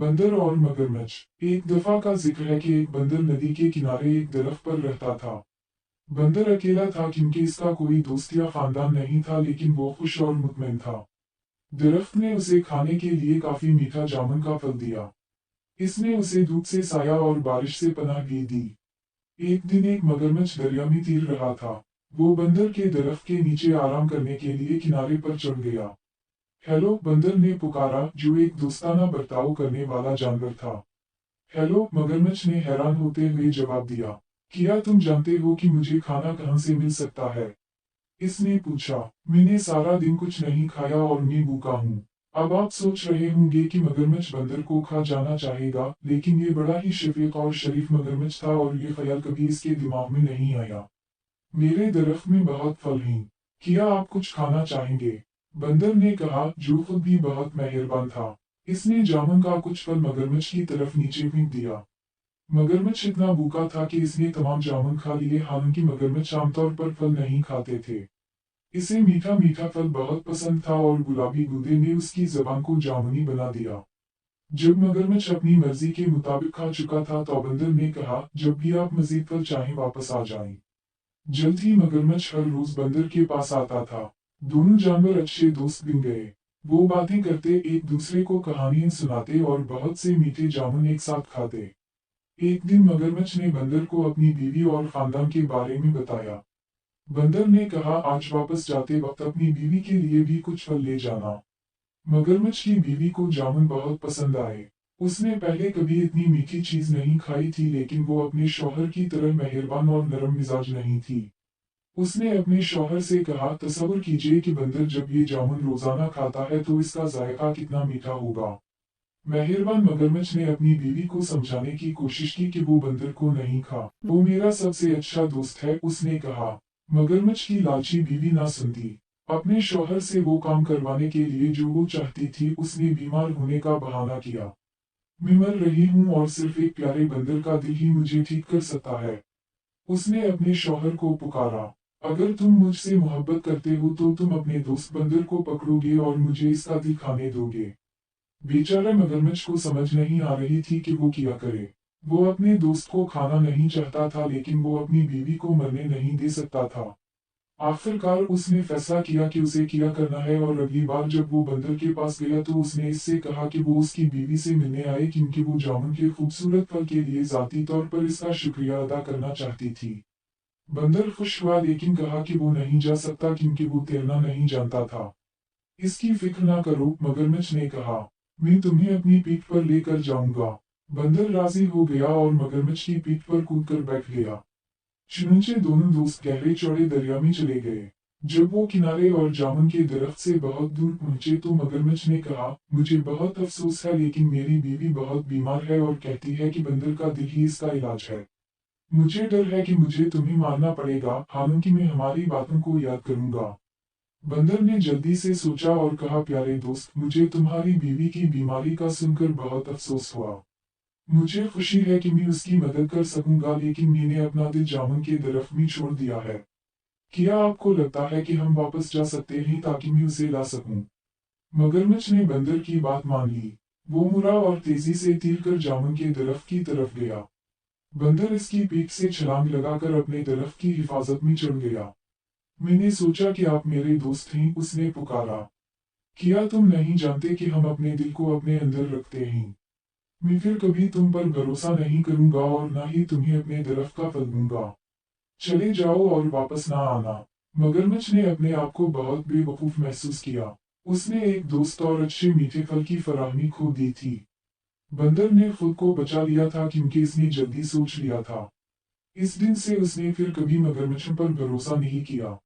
बंदर और मगरमच्छ। एक दफा का जिक्र है कि एक बंदर नदी के किनारे एक दरख्त पर रहता था। बंदर अकेला था क्योंकि इसका कोई दोस्त या खानदान नहीं था, लेकिन वो खुश और मुतमईन था। दरख्त ने उसे खाने के लिए काफी मीठा जामुन का फल दिया। इसने उसे धूप से साया और बारिश से पनाह भी दी। एक दिन एक मगरमच्छ दरिया में तैर रहा था। वो बंदर के दरख्त के नीचे आराम करने के लिए किनारे पर चढ़ गया। हेलो, बंदर ने पुकारा, जो एक दोस्ताना बर्ताव करने वाला जानवर था। हेलो, मगरमच्छ ने हैरान होते हुए जवाब दिया। क्या तुम जानते हो कि मुझे खाना कहाँ से मिल सकता है? इसने पूछा। मैंने सारा दिन कुछ नहीं खाया और मैं भूखा हूँ। अब आप सोच रहे होंगे कि मगरमच्छ बंदर को खा जाना चाहेगा, लेकिन ये बड़ा ही शफीक और शरीफ मगरमच्छ था और ये ख्याल कभी इसके दिमाग में नहीं आया। मेरे दरख्त में बहुत फल हैं। क्या आप कुछ खाना चाहेंगे? बंदर ने कहा, जो खुद भी बहुत मेहरबान था। इसने जामुन का कुछ फल मगरमच्छ की तरफ नीचे फेंक दिया। मगरमच्छ इतना भूखा था कि इसने तमाम जामुन खा लिए। हालांकि मगरमच्छ आमतौर पर फल नहीं खाते थे। इसे मीठा मीठा फल बहुत पसंद था और गुलाबी गूदे ने उसकी जबान को जामुनी बना दिया। जब मगरमच्छ अपनी मर्जी के मुताबिक खा चुका था तो बंदर ने कहा, जब भी आप मजीद फल चाहें वापस आ जाएं। जल्द ही मगरमच्छ हर रोज बंदर के पास आता था। दोनों जानवर अच्छे दोस्त बन गए। वो बातें करते, एक दूसरे को कहानियां सुनाते और बहुत से मीठे जामुन एक साथ खाते। एक दिन मगरमच्छ ने बंदर को अपनी बीवी और खानदान के बारे में बताया। बंदर ने कहा, आज वापस जाते वक्त अपनी बीवी के लिए भी कुछ फल ले जाना। मगरमच्छ की बीवी को जामुन बहुत पसंद आए। उसने पहले कभी इतनी मीठी चीज नहीं खाई थी, लेकिन वो अपने शौहर की तरह मेहरबान और नरम मिजाज नहीं थी। उसने अपने शौहर से कहा, तसव्वुर कीजिए कि बंदर जब ये जामुन रोजाना खाता है तो इसका जायका कितना मीठा होगा। मेहरबान मगरमच्छ ने अपनी बीवी को समझाने की कोशिश की कि वो बंदर को नहीं खा। वो मेरा सबसे अच्छा दोस्त है, उसने कहा। मगरमच्छ की लालची बीवी ना सुनती। अपने शौहर से वो काम करवाने के लिए जो वो चाहती थी, उसने बीमार होने का बहाना किया। मैं मर रही हूँ और सिर्फ एक प्यारे बंदर का दिल ही मुझे ठीक कर सकता है। उसने अपने शौहर को पुकारा। अगर तुम मुझसे मोहब्बत करते हो तो तुम अपने दोस्त बंदर को पकड़ोगे और मुझे इसका दिल खाने दोगे। बेचारा मगरमच्छ को समझ नहीं आ रही थी कि वो क्या करे। वो अपने दोस्त को खाना नहीं चाहता था, लेकिन वो अपनी बीवी को मरने नहीं दे सकता था। आखिरकार उसने फैसला किया कि उसे क्या करना है, और अगली बार जब वो बंदर के पास गया तो उसने इससे कहा कि वो उसकी बीवी से मिलने आए, क्योंकि वो जामुन के खूबसूरत फल के लिए जाती तौर पर इसका शुक्रिया अदा करना चाहती थी। बंदर खुश हुआ, लेकिन कहा कि वो नहीं जा सकता क्योंकि वो तैरना नहीं जानता था। इसकी फिक्र ना करो, मगरमच्छ ने कहा। मैं तुम्हें अपनी पीठ पर लेकर जाऊंगा। बंदर राजी हो गया और मगरमच्छ की पीठ पर कूदकर बैठ गया। चुनंचे दोनों दोस्त गहरे चौड़े दरिया में चले गए। जब वो किनारे और जामुन के दरख्त से बहुत दूर पहुंचे तो मगरमच्छ ने कहा, मुझे बहुत अफसोस है, लेकिन मेरी बीवी बहुत बीमार है और कहती है कि बंदर का दिल ही इसका इलाज है। मुझे डर है कि मुझे तुम्हें मारना पड़ेगा, हालांकि मैं हमारी बातों को याद करूंगा। बंदर ने जल्दी से सोचा और कहा, प्यारे दोस्त, मुझे तुम्हारी बीवी की बीमारी का सुनकर बहुत अफसोस हुआ। मुझे खुशी है कि मैं उसकी मदद कर सकूंगा, लेकिन मैंने अपना दिल जामुन के दरख्त में छोड़ दिया है। क्या आपको लगता है कि हम वापस जा सकते हैं ताकि मैं उसे ला सकूं? मगरमच्छ ने बंदर की बात मान ली। वो मुड़ा और तेजी से तीर कर जामुन के दरख्त की तरफ गया। बंदर इसकी पीठ से छलांग लगाकर अपने दरख्त की हिफाजत में चढ़ गया। मैंने सोचा कि आप मेरे दोस्त हैं, उसने पुकारा। क्या तुम नहीं जानते कि हम अपने दिल को अपने अंदर रखते हैं? मैं फिर कभी तुम पर भरोसा नहीं करूंगा और ना ही तुम्हें अपने दरख्त का फल दूंगा। चले जाओ और वापस ना आना। मगरमच्छ ने अपने आप को बहुत बेवकूफ महसूस किया। उसने एक दोस्त और अच्छे मीठे फल की फराहमी खो दी थी। बंदर ने खुद को बचा लिया था क्योंकि इसने जल्दी सोच लिया था। इस दिन से उसने फिर कभी मगरमच्छ पर भरोसा नहीं किया।